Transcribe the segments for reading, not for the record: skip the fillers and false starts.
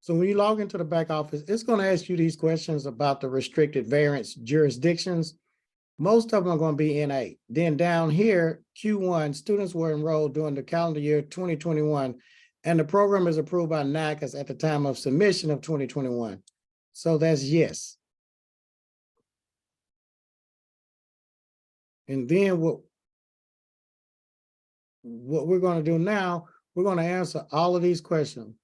So when you log into the back office, it's going to ask you these questions about the restricted variance jurisdictions. Most of them are going to be NA. Then down here, Q1, students were enrolled during the calendar year 2021, and the program is approved by NACCAS at the time of submission of 2021. So that's yes. And then what we're going to do now, we're going to answer all of these questions.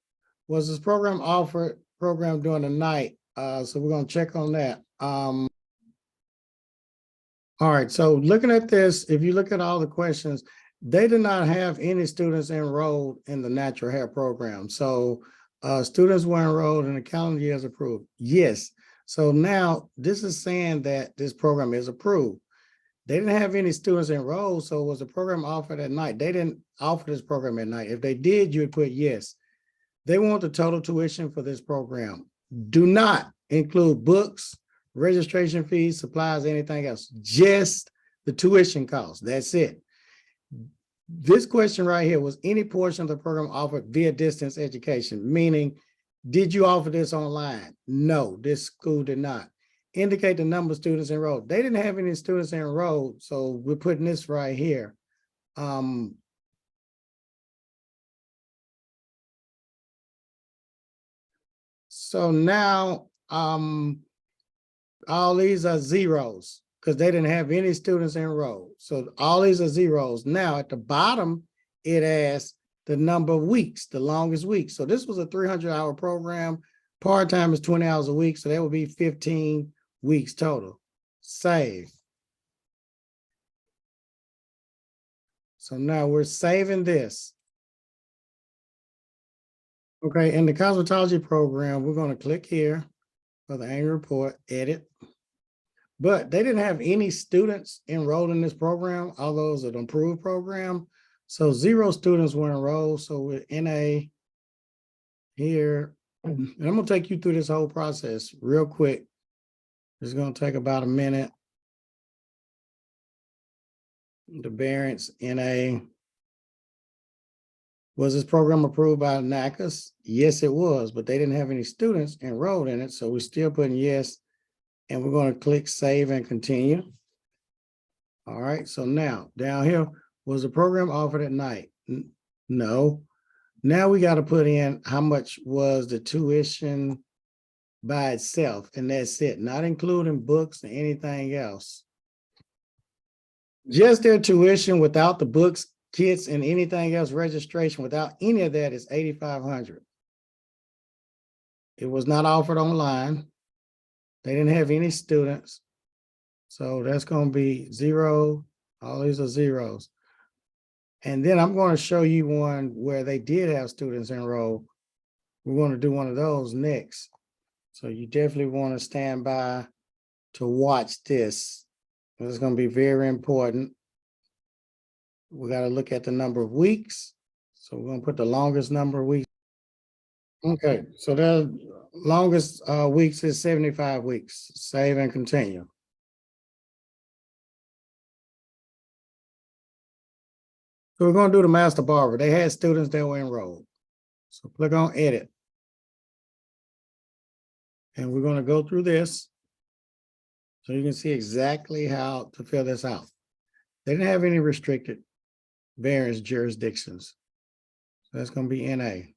Was this program offered during the night? So we're going to check on that. All right, so looking at this, if you look at all the questions, they did not have any students enrolled in the natural hair program. So students were enrolled in the calendar year as approved. Yes. So now this is saying that this program is approved. They didn't have any students enrolled, so was the program offered at night? They didn't offer this program at night. If they did, you would put yes. They want the total tuition for this program. Do not include books, registration fees, supplies, anything else. Just the tuition cost. That's it. This question right here was any portion of the program offered via distance education, meaning did you offer this online? No, this school did not. Indicate the number of students enrolled. They didn't have any students enrolled, so we're putting this right here. So now all these are zeros because they didn't have any students enrolled. So all these are zeros. Now at the bottom, it asks the number of weeks, the longest week. So this was a 300-hour program. Part-time is 20 hours a week, so that would be 15 weeks total. Save. So now we're saving this. Okay, in the cosmetology program, we're going to click here for the annual report, edit. But they didn't have any students enrolled in this program, although it's an approved program. So 0 students were enrolled. So with NA here, and I'm going to take you through this whole process real quick. It's going to take about a minute. The variance NA. Was this program approved by NACCAS? Yes, it was, but they didn't have any students enrolled in it. So we're still putting yes. And we're going to click save and continue. All right, so now down here, was the program offered at night? No. Now we got to put in how much was the tuition by itself, and that's it, not including books or anything else. Just their tuition without the books, kits, and anything else, registration, without any of that is $8,500. It was not offered online. They didn't have any students. So that's going to be 0. All these are zeros. And then I'm going to show you one where they did have students enrolled. We're going to do one of those next. So you definitely want to stand by to watch this. It's going to be very important. We got to look at the number of weeks. So we're going to put the longest number of weeks. Okay, so the longest weeks is 75 weeks. Save and continue. So we're going to do the master barber. They had students that were enrolled. So click on edit. And we're going to go through this so you can see exactly how to fill this out. They didn't have any restricted variance jurisdictions. So that's going to be NA.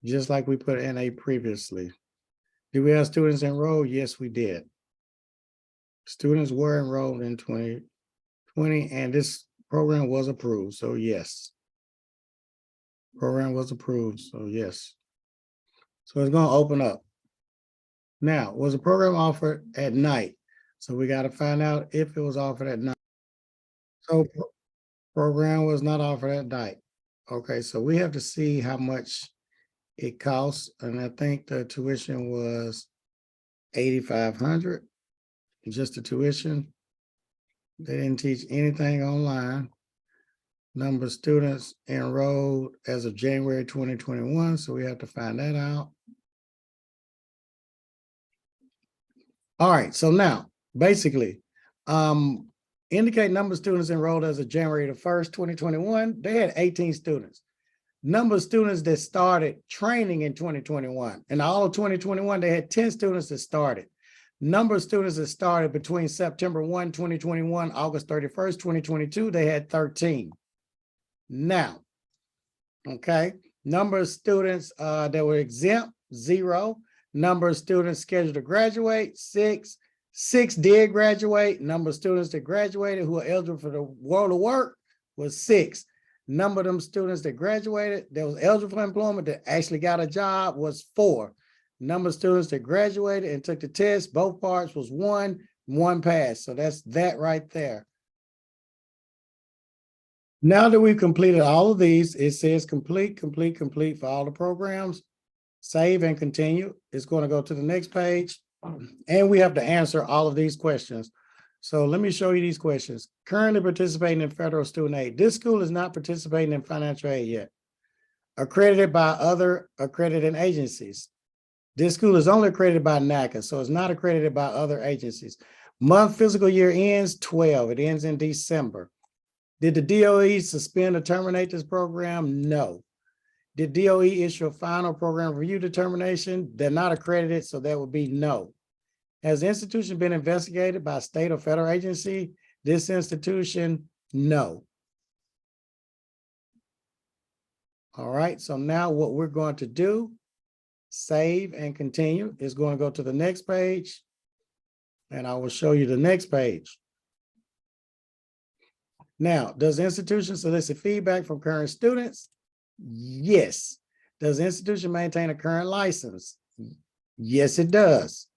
Just like we put NA previously. Did we have students enrolled? Yes, we did. Students were enrolled in 2020, and this program was approved, so yes. Program was approved, so yes. So it's going to open up. Now, was the program offered at night? So we got to find out if it was offered at night. So program was not offered at night. Okay, so we have to see how much it costs, and I think the tuition was $8,500, just the tuition. They didn't teach anything online. Number of students enrolled as of January 2021, so we have to find that out. All right, so now, basically, Indicate number of students enrolled as of January the 1st, 2021. They had 18 students. Number of students that started training in 2021. In all of 2021, they had 10 students that started. Number of students that started between September 1, 2021, August 31st, 2022, they had 13. Now, okay, number of students that were exempt, 0. Number of students scheduled to graduate, 6. 6 did graduate. Number of students that graduated who are eligible for the world of work was 6. Number of them students that graduated that was eligible for employment that actually got a job was 4. Number of students that graduated and took the test, both parts was 1, 1 passed. So that's that right there. Now that we've completed all of these, it says complete, complete, complete for all the programs. Save and continue. It's going to go to the next page. And we have to answer all of these questions. So let me show you these questions. Currently participating in federal student aid. This school is not participating in financial aid yet. Accredited by other accrediting agencies. This school is only accredited by NACCAS, so it's not accredited by other agencies. Month fiscal year ends 12. It ends in December. Did the DOE suspend or terminate this program? No. Did DOE issue a final program review determination? They're not accredited, so that would be no. Has the institution been investigated by a state or federal agency? This institution, no. All right, so now what we're going to do, save and continue, is going to go to the next page, and I will show you the next page. Now, does the institution solicit feedback from current students? Yes. Does the institution maintain a current license? Yes, it does.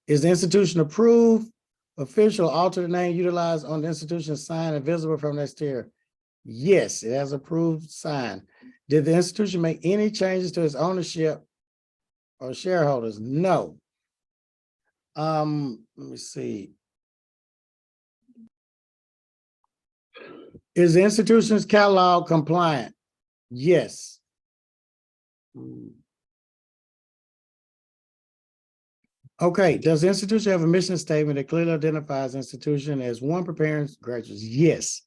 Is the institution approved, official, alternate name utilized on the institution's sign and visible from the exterior? Yes, it has approved sign. Did the institution make any changes to its ownership or shareholders? No. Let me see. Is the institution's catalog compliant? Yes. Okay, does the institution have a mission statement that clearly identifies the institution as one preparing graduates? Yes.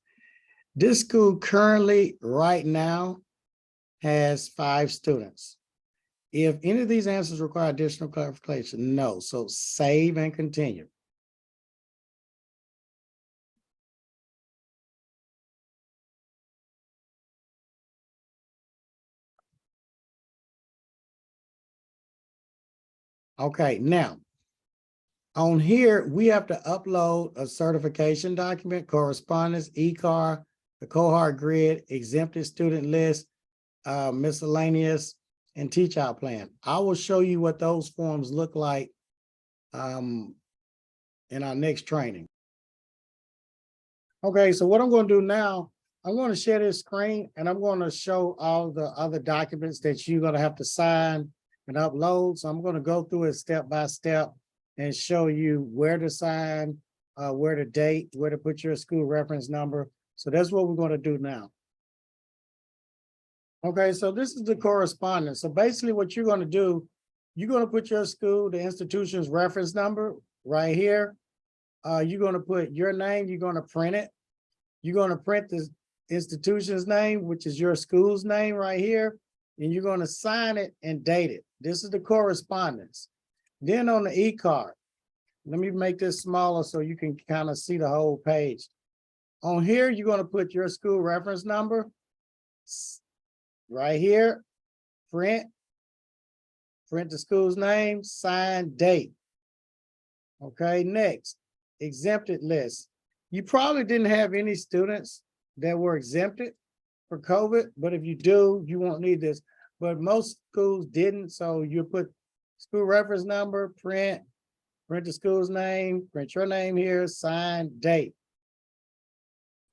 This school currently, right now, has 5 students. If any of these answers require additional clarification, no. So save and continue. Okay, now, on here, we have to upload a certification document, correspondence, e-car, the cohort grid, exempted student list, miscellaneous, and teach out plan. I will show you what those forms look like in our next training. Okay, so what I'm going to do now, I'm going to share this screen and I'm going to show all the other documents that you're going to have to sign and upload. So I'm going to go through it step by step and show you where to sign, where to date, where to put your school reference number. So that's what we're going to do now. Okay, so this is the correspondence. So basically what you're going to do, you're going to put your school, the institution's reference number right here. You're going to put your name, you're going to print it. You're going to print the institution's name, which is your school's name right here. And you're going to sign it and date it. This is the correspondence. Then on the e-card, let me make this smaller so you can kind of see the whole page. On here, you're going to put your school reference number right here, print the school's name, sign, date. Okay, next, exempted list. You probably didn't have any students that were exempted for COVID, but if you do, you won't need this. But most schools didn't, so you put school reference number, print the school's name, print your name here, sign, date.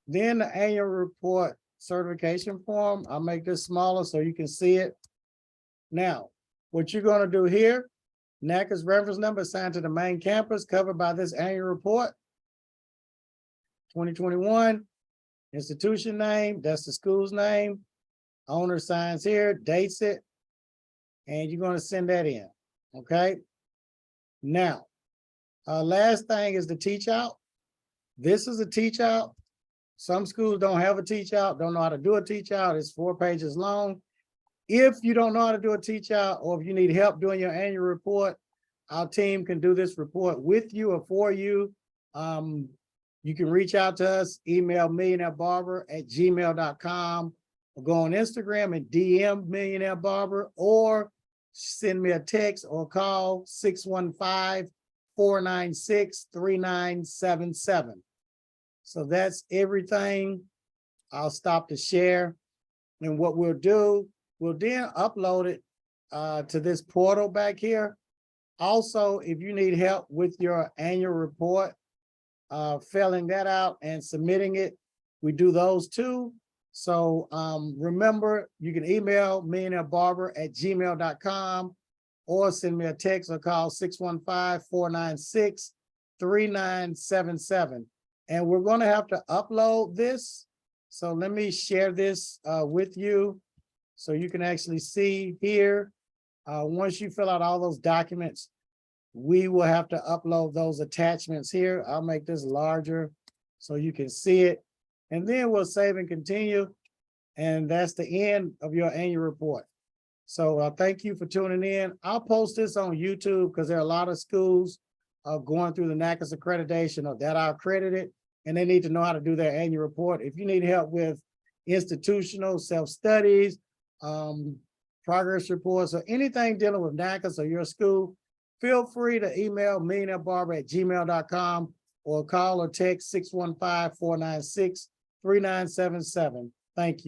Then the annual report certification form, I'll make this smaller so you can see it. Now, what you're going to do here, NACCAS reference number assigned to the main campus covered by this annual report. 2021, institution name, that's the school's name. Owner signs here, dates it, and you're going to send that in, okay? Now, last thing is the teach out. This is a teach out. Some schools don't have a teach out, don't know how to do a teach out. It's 4 pages long. If you don't know how to do a teach out, or if you need help doing your annual report, our team can do this report with you or for you. You can reach out to us, email millionairebarber@gmail.com, or go on Instagram and DM Millionaire Barber, or send me a text or call 615-496-3977. So that's everything. I'll stop the share. And what we'll do, we'll then upload it to this portal back here. Also, if you need help with your annual report, filling that out and submitting it, we do those too. So remember, you can email millionairebarber@gmail.com, or send me a text or call 615-496-3977. And we're going to have to upload this. So let me share this with you so you can actually see here. Once you fill out all those documents, we will have to upload those attachments here. I'll make this larger so you can see it. And then we'll save and continue. And that's the end of your annual report. So thank you for tuning in. I'll post this on YouTube because there are a lot of schools going through the NACCAS accreditation or that are accredited, and they need to know how to do their annual report. If you need help with institutional self-studies, progress reports, or anything dealing with NACCAS or your school, feel free to email millionairebarber@gmail.com or call or text 615-496-3977. Thank you.